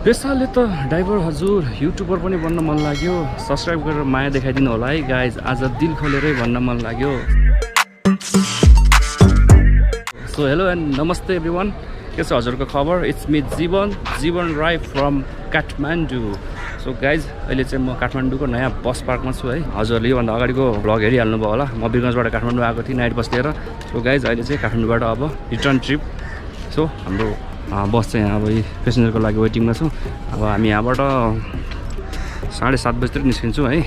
पेसाले त ड्राइभर हजुर युट्युबर पनि बन्न मन लाग्यो सब्स्क्राइब गरेर माया देखाइदिनु होला है गाइज आज दिल खोलेरै भन्न मन लाग्यो सो हेलो एन्ड नमस्ते एभ्रिवान के छ हजुरको खबर इट्स मी जीवन Rai from Kathmandu so guys अहिले चाहिँ म काठमाडौँको नयाँ बस पार्कमा छु है हजुरले योभन्दा अगाडिको भ्लग हेरिहाल्नु भयो होला म बिरगन्जबाट काठमाडौँ आएको थिएँ नाइट बस लिएर सो गाइज अहिले चाहिँ काठमाडौँबाट अब रिटर्न ट्रिप सो हाम्रो बस चाहिँ अब पेसेन्जरको लागि वेटिङमा छु अब हामी यहाँबाट 7:30 बजीतिर निस्किन्छौँ है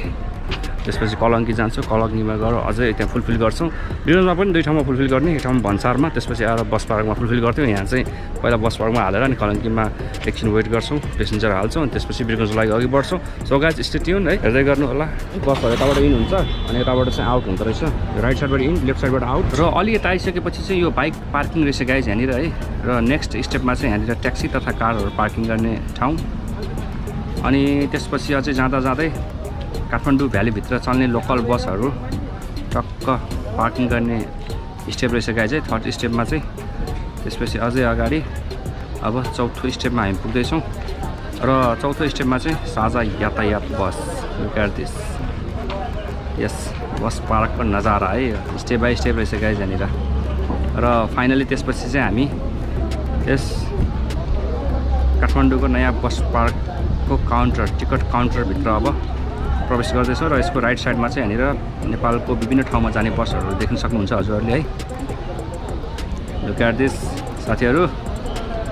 त्यसपछि कलङ्की जान्छौँ कलङ्कीमा गएर अझै त्यहाँ फुलफिल गर्छौँ बिरगन्जमा पनि 2 ठाउँमा फुलफिल गर्ने एक ठाउँमा भन्सारमा त्यसपछि आएर बस पार्कमा फुलफिल गर्थ्यौँ यहाँ चाहिँ पहिला बस पार्कमा हालेर अनि कलङ्कीमा एकछिन वेट गर्छौँ पेसेन्जर हाल्छौँ अनि त्यसपछि बिरगन्जको लागि अघि बढ्छौँ सो गाइज स्टे ट्युन है हेर्दै गर्नु होला बसहरू यताबाट इन हुन्छ अनि यताबाट चाहिँ आउट हुँदो रहेछ राइट साइडबाट इन लेफ्ट साइडबाट आउट र अलि यता आइसकेपछि चाहिँ यो बाइक पार्किङ रहेछ गाइज यहाँनिर है र नेक्स्ट स्टेपमा चाहिँ यहाँनिर ट्याक्सी तथा कारहरू पार्किङ गर्ने ठाउँ अनि त्यसपछि अझै जाँदै काठमाडौँ भ्यालीभित्र चल्ने लोकल बसहरू टक्क पार्किङ गर्ने स्टेप रहेछ गाइज है 3rd स्टेपमा चाहिँ त्यसपछि अझै अगाडि अब 4थो स्टेपमा हामी पुग्दैछौँ र 4थो स्टेपमा चाहिँ साझा यातायात बस दिस यस बस पार्कको नजारा है स्टेप बाई स्टेप रहेछ गाइज यहाँनिर र फाइनली त्यसपछि चाहिँ हामी यस काठमाडौँको नयाँ बस पार्कको काउन्टर टिकट काउन्टरभित्र अब प्रवेश गर्दैछौँ र यसको राइट साइडमा चाहिँ यहाँनिर नेपालको विभिन्न ठाउँमा जाने बसहरू देख्न सक्नुहुन्छ हजुरहरूले है लुक एट दिस साथीहरू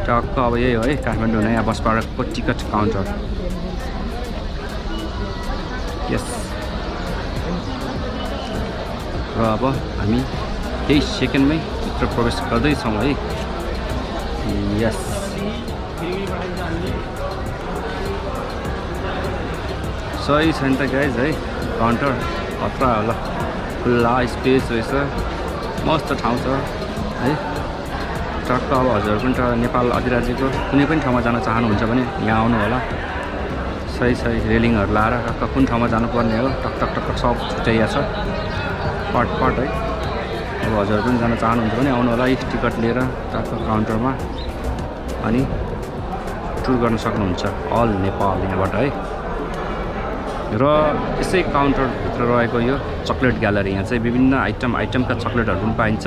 टक्क अब यही हो है काठमाडौँ नयाँ बस पार्कको टिकट काउन्टर यस र अब हामी केही सेकेन्डमै भित्र प्रवेश गर्दैछौँ है यस सही छ नि त गाइज है काउन्टर खतरा होला खुल्ला स्पेस रहेछ मस्त ठाउँ छ है टक्क अब हजुर पनि त नेपाल अधिराज्यको कुनै पनि ठाउँमा जान चाहनुहुन्छ भने यहाँ आउनु होला सही रेलिङहरू लाएर टक्क कुन ठाउँमा जानुपर्ने हो टक सब छुट्याइया छ पट है अब हजुर पनि जान चाहनुहुन्छ भने आउनु होला टिकट लिएर टक्क काउन्टरमा अनि टुर गर्न सक्नुहुन्छ अल नेपाल यहाँबाट है र यसै काउन्टरभित्र रहेको यो चक्लेट ग्यालरी यहाँ चाहिँ विभिन्न आइटमका चक्लेटहरू पनि पाइन्छ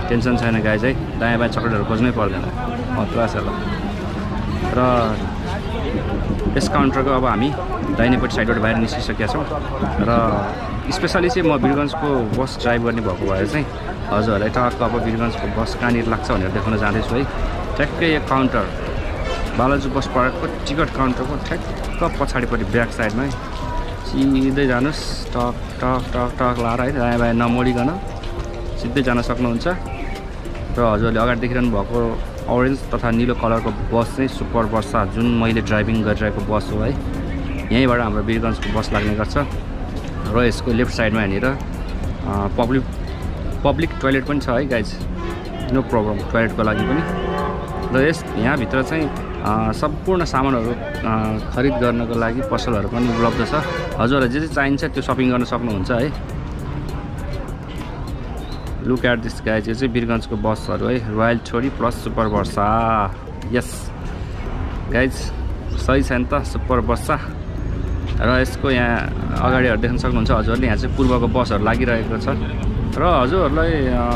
टेन्सन छैन गाइज है दायाँ बायाँ चक्लेटहरू खोज्नै पर्दैन खतरा छ ल र यस काउन्टरको अब हामी दाहिनेपट्टि साइडबाट बाहिर निस्किसकेका छौँ र स्पेसली चाहिँ म बिरगन्जको बस ड्राइभ गर्ने भएको भएर चाहिँ हजुरहरूलाई टक्क अब बिरगन्जको बस कहाँनिर लाग्छ भनेर देखाउन जाँदैछु है ठ्याक्कै यो काउन्टर बालाजु बस पार्कको टिकट काउन्टरको ठ्याक्क पछाडिपट्टि ब्याक साइडमै सिधै जानुहोस् टक लाएर है दायाँ बायाँ नमोडिकन सिधै जान सक्नुहुन्छ र हजुरले अगाडि देखिरहनु भएको अरेन्ज तथा निलो कलरको बस चाहिँ सुपर वर्षा जुन मैले ड्राइभिङ गरिरहेको बस हो है यहीँबाट हाम्रो बिरगन्जको बस लाग्ने गर्छ र यसको लेफ्ट साइडमा यहाँनिर पब्लिक टोइलेट पनि छ है गाइज नो प्रब्लम टोइलेटको लागि पनि र यस यहाँभित्र चाहिँ सम्पूर्ण सामानहरू खरिद गर्नको लागि पसलहरू पनि उपलब्ध छ हजुरलाई जे चाहिन्छ त्यो सपिङ गर्न सक्नुहुन्छ है लुक एट दिस गाइज यो चाहिँ बिरगन्जको बसहरू है रोयल छोरी प्लस सुपर वर्षा यस गाइज सही छ नि त सुपर वर्षा र यसको यहाँ अगाडिहरू देख्न सक्नुहुन्छ हजुरले यहाँ चाहिँ पूर्वको बसहरू लागिरहेको छ र हजुरहरूलाई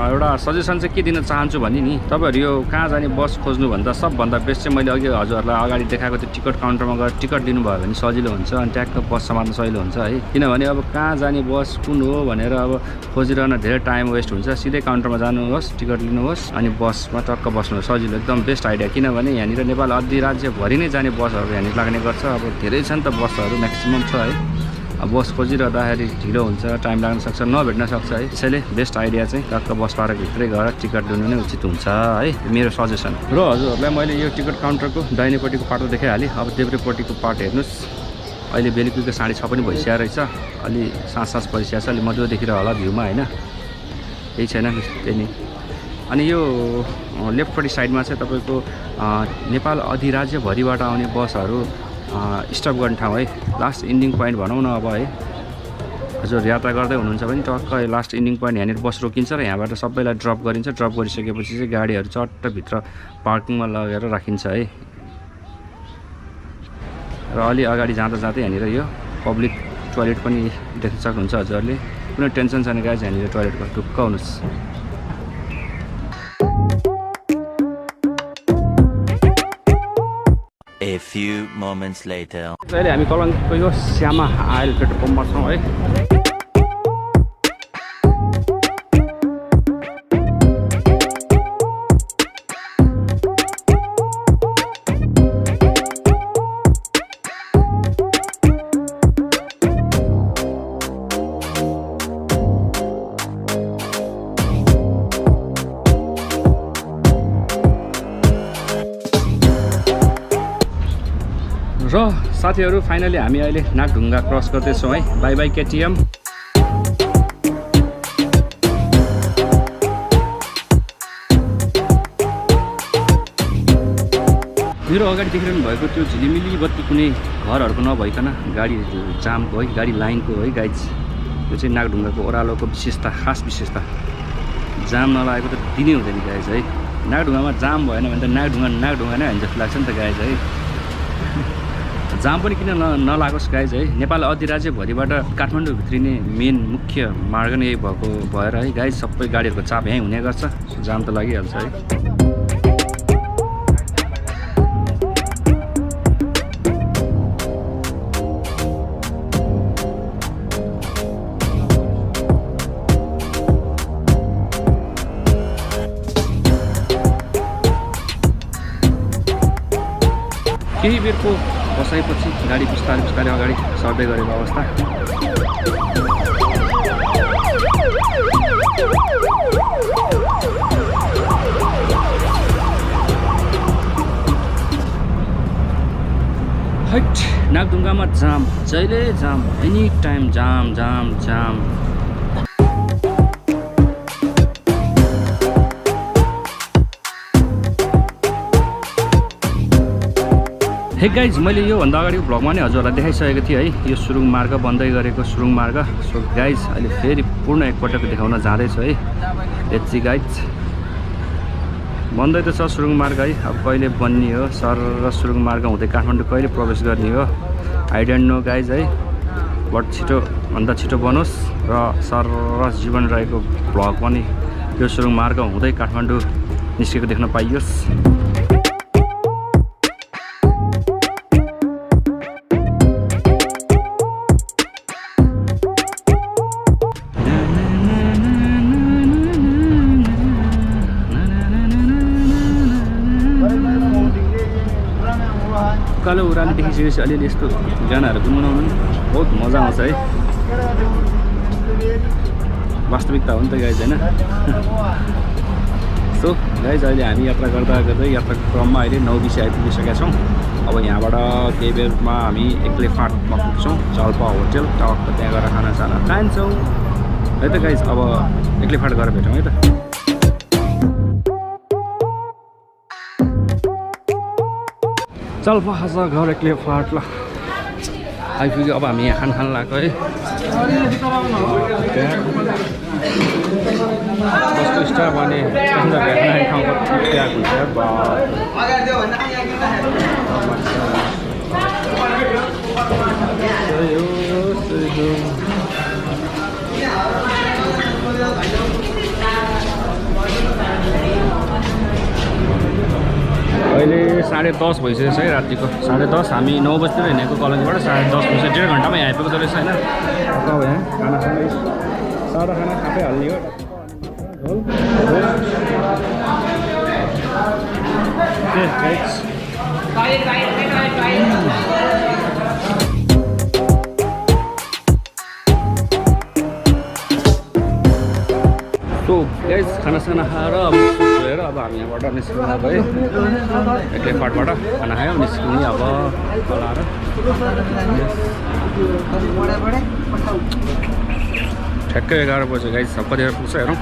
एउटा सजेसन चाहिँ के दिन चाहन्छु भने नि तपाईँहरू यो कहाँ जाने बस खोज्नुभन्दा सबभन्दा बेस्ट चाहिँ मैले अघि हजुरहरूलाई अगाडि देखाएको त्यो टिकट काउन्टरमा गएर टिकट दिनुभयो भने सजिलो हुन्छ अनि ट्याक्क बस समात्न सजिलो हुन्छ है किनभने अब कहाँ जाने बस कुन हो भनेर अब खोजिरहन धेरै टाइम वेस्ट हुन्छ सिधै काउन्टरमा जानुहोस् टिकट लिनुहोस् अनि बसमा टक्क बस्नुहोस् सजिलो एकदम बेस्ट आइडिया किनभने यहाँनिर नेपाल अधिराज्यभरि नै जाने बसहरू यहाँनिर लाग्ने गर्छ अब धेरै छ नि त बसहरू म्याक्सिमम् छ है अब बस खोजिरहँदाखेरि ढिलो हुन्छ टाइम लाग्न सक्छ नभेट्न सक्छ है त्यसैले बेस्ट आइडिया चाहिँ टक्क बस पार्कभित्रै गएर टिकट लिनु नै उचित हुन्छ है मेरो सजेसन र हजुरहरूलाई मैले यो टिकट काउन्टरको दाहिनेपट्टिको पाटो देखाइहालेँ अब देब्रेपट्टिको पार्ट हेर्नुहोस् अहिले बेलुकीको 6:30 पनि भइसकेको रहेछ अलि साँझ परिसकेको छ अलि मजाको देखिरह होला भ्यूमा होइन केही छैन त्यही नै अनि यो लेफ्टपट्टि साइडमा चाहिँ तपाईँको नेपाल अधिराज्यभरिबाट आउने बसहरू स्टप गर्ने ठाउँ है, लास्ट इन्डिङ पोइन्ट भनौँ न अब है। हजुर यात्रा गर्दै हुनुहुन्छ भने टक्क लास्ट इन्डिङ पोइन्ट यहाँनिर बस रोकिन्छ र यहाँबाट सबैलाई ड्रप गरिन्छ। ड्रप गरिसकेपछि चाहिँ गाडीहरू चट्ट भित्र पार्किङमा लगेर राखिन्छ है। र अलि अगाडि जाँदा जाँदै यहाँनिर यो पब्लिक टोयलेट पनि देख्न सक्नुहुन्छ हजुरहरूले। कुनै टेन्सन छैन गाइज, यहाँनिर टोयलेटको ढुक्क हुनुहोस्। A few moments later. अहिले हामी कलङ्कको यो श्यामा आयल पेट्रोल पम्पमा छौँ है। र साथीहरू फाइनली हामी अहिले नागढुङ्गा क्रस गर्दैछौँ है। By by KTM. मेरो अगाडि देखिरहनु भएको त्यो झिलिमिली बत्ती कुनै घरहरूको नभइकन गाडी जामको है, गाडी लाइनको है गाइज। यो चाहिँ नागढुङ्गाको ओह्रालोको विशेषता, खास विशेषता। जाम नलागेको त दिनै हुँदैन गाइज है। नागढुङ्गामा जाम भएन भने त नागढुङ्गा नै होइन जस्तो लाग्छ नि त गाइज है। जाम पनि किन नलागोस् गाइज है। नेपाल अधिराज्यभरिबाट काठमाडौँ भित्रिने मेन मुख्य मार्ग नै यही भएको भएर है गाइज, सबै गाडीहरूको चाप यहीँ हुने गर्छ। जाम त लागिहाल्छ है। केही बेरको बसाइपछि गाडी बिस्तारै बिस्तारै अगाडि सर्दै गरेको अवस्था। हैट नागढुङ्गामा जाम, जहिले जाम, एनी टाइम जाम जाम जाम। हे गाइज, मैले योभन्दा अगाडिको भ्लगमा नै हजुरहरूलाई देखाइसकेको थिएँ है, यो सुरुङ मार्ग बन्दै गरेको सुरुङ मार्ग। सो गाइज अहिले फेरि पूर्ण एकपटक देखाउन जाँदैछु है। लेट्स सी गाइज, बन्दै त छ सुरुङ मार्ग है। अब कहिले बन्ने हो, सर र सुरुङ मार्ग हुँदै काठमाडौँ कहिले प्रवेश गर्ने हो, आई डोन्ट नो गाइज है। बट छिटोभन्दा छिटो बनोस् र सर र जीवन राईको भ्लग पनि यो सुरुङ मार्ग हुँदै काठमाडौँ निस्केको देख्न पाइयोस्। उकालो उराले देखिसकेपछि अलिअलि यस्तो गानाहरू गुनगुनाउनु बहुत मजा आउँछ है। वास्तविकता हो नि त गाइज होइन। सो गाइज अहिले हामी यात्रा गर्दा गर्दै यात्राको क्रममा अहिले 9:20 आइपुगिसकेका छौँ। अब यहाँबाट केही बेरमा हामी एक्लै फाँटमा पुग्छौँ, जाल्पा होटेल टक्क त्यहाँ गएर खानासाना खान्छौँ है त गाइज। अब एक्लै फाँट गएर भेटौँ है त। चल पखाछ घर एक्लै फाट ल आइपुग्यो। अब हामी यहाँ खान लाग्यो है। कस्तो स्टाफ भने भेट्ने ठाउँको त्यहाँ हुन्छ। अहिले 10:30 भइसकेको छ है रातिको 10:30। हामी 9 बजीतिर हिँडेको कलेजबाट 10:30 भइसक्यो। 1.5 घन्टामा यहाँ आइपुग्दो रहेछ होइन। अब यहाँ खानासँग सादा खाना आफै हाल्ने हो। सो गाइस खानासाना खाएर अब गएर अब हामी यहाँबाट निस्किनु गए एक्लै फाटबाट खाना खायौँ निस्किने अब तलाएर ठ्याक्कै 11 बज्यो गाइस। सब कतिखेर पुग्छ हेरौँ।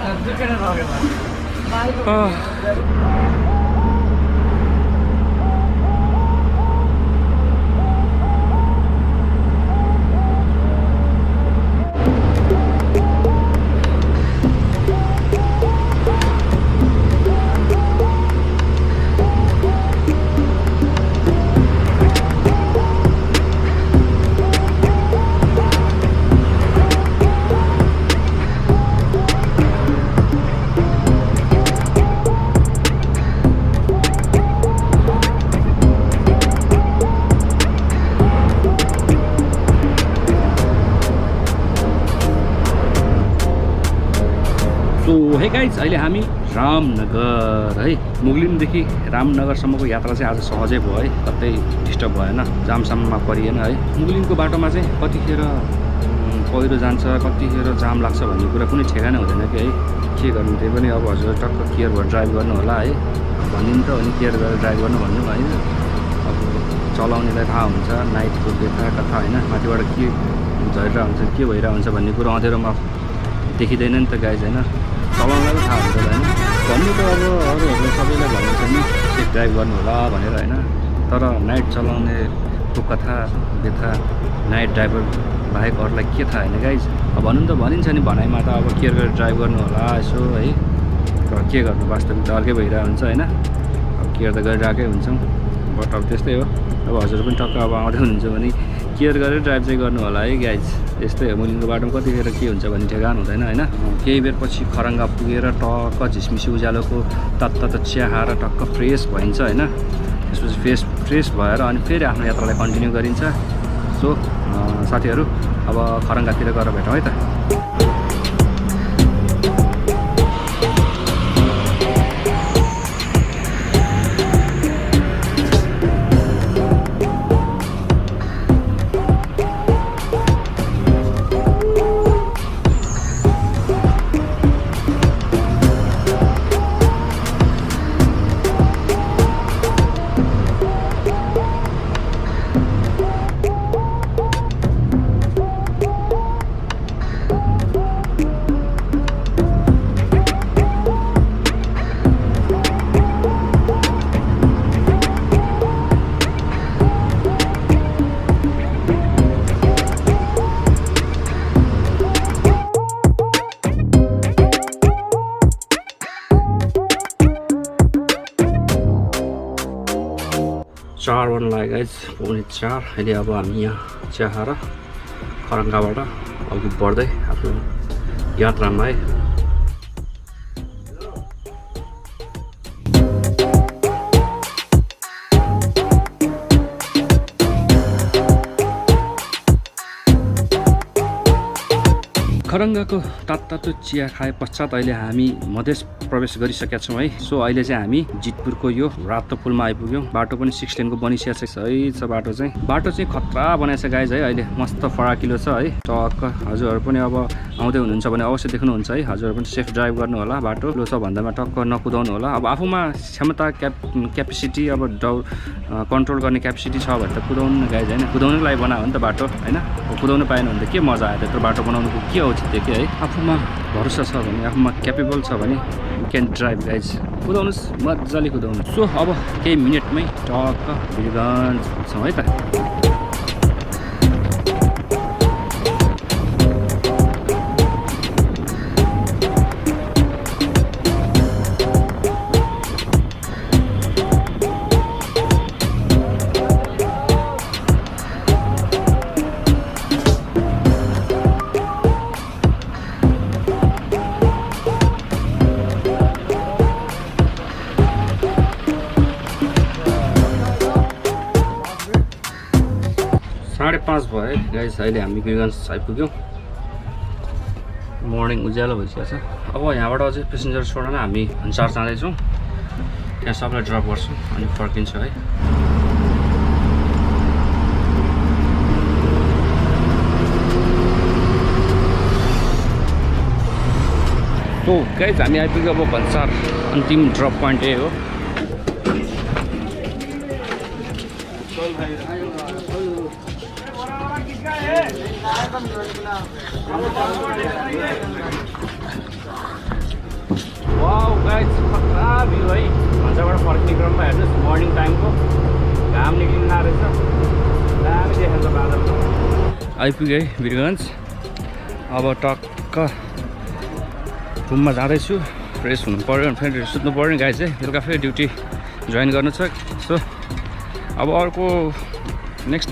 हे गाइज अहिले हामी रामनगर है मुगलिनदेखि रामनगरसम्मको यात्रा चाहिँ आज सहजै भयो है कतै डिस्टर्ब भएन जामसाममा परिएन है मुगलिनको बाटोमा चाहिँ कतिखेर पहिरो जान्छ कतिखेर जाम लाग्छ भन्ने कुरा कुनै ठेगाना हुँदैन कि है के गर्नु त्यही पनि अब हजुर टक्क केयर भएर ड्राइभ गर्नु होला है भनिदिनु त हो नि केयर गरेर ड्राइभ गर्नु भन्नु होइन अब चलाउनेलाई थाहा हुन्छ नाइटको बेथा कथा होइन माथिबाट के झरिरहेको हुन्छ के भइरहेको हुन्छ भन्ने कुरो अँध्यारोमा देखिँदैन नि त गाइज होइन चलाउनलाई थाहा हुन्छ होइन भन्नु त अब अरूहरूले सबैलाई भन्नुहुन्छ नि सेफ ड्राइभ गर्नु होला भनेर होइन तर नाइट चलाउनेको कथा व्यथा नाइट ड्राइभर बाहेक अरूलाई के थाहा होइन गाइज अब भन्नु त भनिन्छ नि भनाइमा त अब केयर गरेर ड्राइभ गर्नु होला यसो है तर के गर्नु वास्तविक त अर्कै भइरहेको हुन्छ होइन अब केयर त गरिरहेकै हुन्छौँ बट अब त्यस्तै हो अब हजुर पनि टक्क अब आउँदै हुनुहुन्छ भने केयर गरेर ड्राइभ चाहिँ गर्नु होला है गाइज यस्तै हो मुगलिनको बाटोमा कतिखेर के हुन्छ भन्ने ठेगान हुँदैन होइन केही बेर पछि खरङ्गा पुगेर टक्क झिसमिसी उज्यालोको तत्त चिया खाएर टक्क फ्रेस भइन्छ होइन त्यसपछि फ्रेस भएर अनि फेरि आफ्नो यात्रालाई कन्टिन्यू गरिन्छ सो साथीहरू अब खरङ्गातिर गएर भेटौँ है त चार बन्न लाग्यो गाइज 4:45 अहिले अब हामी यहाँ चिया खाएर खरङ्गाबाट अघि बढ्दै आफ्नो यात्रामा है खरङ्गाको तातो चिया खाए पश्चात अहिले हामी मधेस प्रवेश गरिसकेका छौँ है सो अहिले चाहिँ हामी जितपुरको यो रातो पुलमा आइपुग्यौँ बाटो पनि 6 लेनको बनिसकेको छ सही छ बाटो चाहिँ खतरा बनाएछ गाइज है अहिले मस्त फराकिलो छ है टक्क हजुरहरू पनि अब आउँदै हुनुहुन्छ भने अवश्य देख्नुहुन्छ है हजुरहरू पनि सेफ ड्राइभ गर्नु होला बाटो लो छ भन्दामा टक्क नकुदाउनु होला अब आफूमा क्षमता क्यापेसिटी अब कन्ट्रोल गर्ने क्यापेसिटी छ भने त कुदाउनु न गाइज होइन कुदाउनुको लागि बनायो भने त बाटो होइन कुदाउनु पाएन भने त के मजा आयो त्यत्रो बाटो बनाउनुको के औचित्य के है आफूमा भरोसा छ भने आफूमा क्यापेबल छ भने क्यान ड्राइभ गाइज कुदाउनुहोस् मजाले कुदाउनु सो अब केही मिनटमै टक्क बिरगन्ज पुग्छौँ है त 5:30 भयो गाइस अहिले हामी बिरगन्ज आइपुग्यौँ मर्निङ उज्यालो भइसकेको छ अब यहाँबाट अझै पेसेन्जर छोडेर हामी भन्सार जाँदैछौँ त्यहाँ सबलाई ड्रप गर्छौँ अनि फर्किन्छौँ है सो गाइस हामी आइपुग्यो अब भन्सार अन्तिम ड्रप पोइन्ट यही हो वाउ गाइस खतरा भ्यू है भान्साबाट फर्किने क्रममा हेर्नुहोस् मर्निङ टाइमको घाम निक्लिन रहेछ दामी देखेको छ बादल आइपुगेँ वीरगञ्ज अब टक्क रुममा जाँदैछु फ्रेस हुनु पऱ्यो फेरि सुत्नु पऱ्यो नि गाइस चाहिँ बेलुका फेरि ड्युटी जोइन गर्नु छ सो अब अर्को नेक्स्ट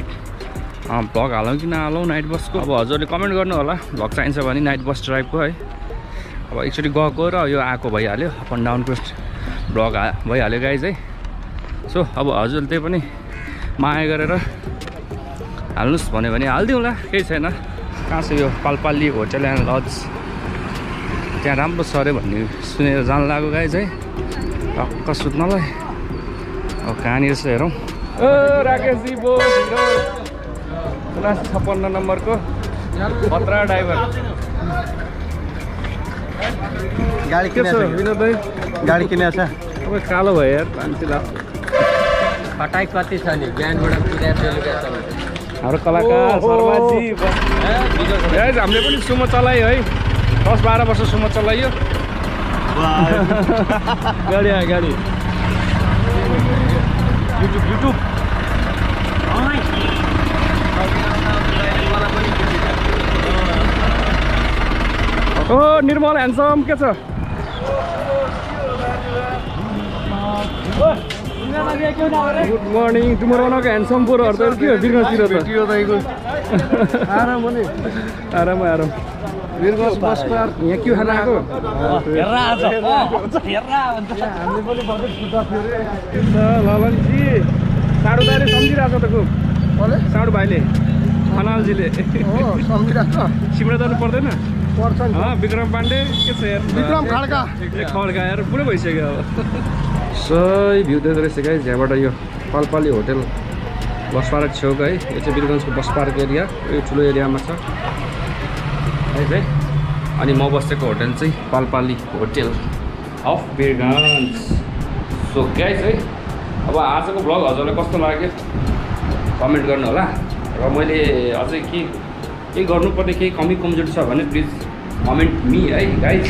भ्लग हालौँ कि नहालौँ नाइट बसको अब हजुरले कमेन्ट गर्नु होला भ्लग चाहिन्छ भने नाइट बस ड्राइभको है अब एकचोटि गएको र यो आएको भइहाल्यो अप एन्ड डाउनको भ्लग भइहाल्यो गाइज है सो अब हजुरले त्यही पनि माया गरेर हाल्नुहोस् भन्यो भने हालिदिउँला केही छैन कहाँ छ यो पालपाली होटल एन्ड लज त्यहाँ राम्रो छ अरे भन्ने सुनेर जान लाग्यो गाइज है टक्क सुत्नलाई अब कहाँनिर छ हेरौँ ओ राकेशजी बो 56 नम्बरको खतरा ड्राइभर गाडी के छ विनोद भाइ गाडी किनेको छ अब कालो भयो यार मान्छेलाई फटाइ कति छ नि बिहानबाट पुरा बेलुकासम्म हाम्रो कलाकार शर्माजी गाइज हामीले पनि सुमो चलायो है 10-12 वर्ष सुमो चलाइयो गाडी आयो गाडी युट्युब ओ निर्मल ह्यान्डसम के छ गुड मर्निङ टुमोरोको ह्यान्डसम पोरहरू त के हो बिर्गतिर त आराम हो नि आराम बिर्गस बसमा यहाँ के खाना आएको ललनजी साडु दाइले सम्झिरहेको छ त खुब साडु भाइले खनालजीले सिमरा जानु पर्दैन विक्रम पाण्डे के छ यार विक्रम खड्का यार पुरै भइसक्यो अब सही भ्यू देख्दो रहेछ गाइस यहाँबाट यो पालपाली होटल बस पार्क छेउको है यो चाहिँ वीरगञ्जको बस पार्क एरिया यो ठुलो एरियामा छ है अनि म बसेको होटल चाहिँ Palpali hotel of Birgunj so guys है अब आजको भ्लग हजुरलाई कस्तो लाग्यो कमेन्ट गर्नु होला र मैले अझै केही गर्नुपर्ने केही कमी कमजोरी छ भने प्लिज कमेन्ट मी है गाइज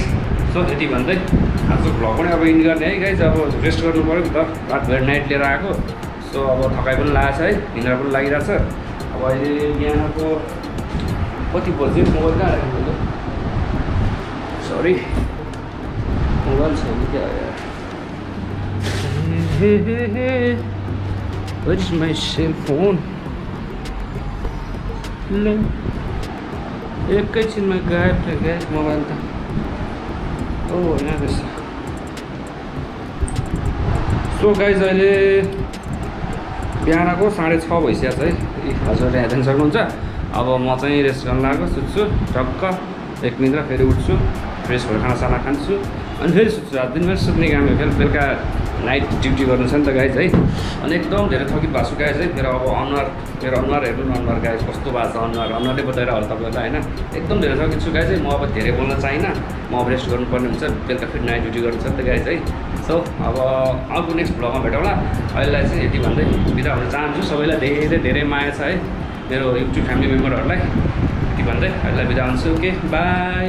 सो यति भन्दै आजको भ्लग पनि अब इन गर्ने है गाइज अब रेस्ट गर्नु पऱ्यो नि त रातभरि नाइट लिएर आएको सो अब थकाइ पनि लागेको छ है निन्द्रा पनि लागिरहेछ अब अहिले बिहानको कति बज्यो मोबाइल कहाँ राख्नु सरी मोबाइल छैन क्या Where is my cell phone? एकैछिनमा गायब थियो ग्यास मोबाइल त ओ यहाँ रहेछ सो गाइज अहिले बिहानको 6:30 भइसकेको छ है हजुरले हेर्न सक्नुहुन्छ अब म चाहिँ रेस्ट गर्न लागेको सुत्छु टक्क एक निद्रा फेरि उठ्छु फ्रेस भएर खानासाना खान्छु अनि फेरि सुत्छु आज दिनभरि सुत्ने काम हो फेरि बेलुका नाइट ड्युटी गर्नु छ नि त गाइज है अनि एकदम धेरै थकित भएको छु गाइज है मेरो अब मेरो अनुहार हेर्नु न अनुहार गाइज कस्तो भएको छ अनुहारले बताएर होला तपाईँहरूलाई होइन एकदम धेरै थकित छु गाइज है म अब धेरै बोल्न चाहिनँ म अब रेस्ट गर्नुपर्ने हुन्छ बेलुका फेरि नाइट ड्युटी गर्नु छ नि त गाइज है सो अब अर्को नेक्स्ट भ्लगमा भेटौँला अहिलेलाई चाहिँ यति भन्दै बिदा हुन चाहन्छु सबैलाई धेरै धेरै माया छ है मेरो युट्युब फ्यामिली मेम्बरहरूलाई यति भन्दै अहिलेलाई बिदा हुन्छु ओके बाई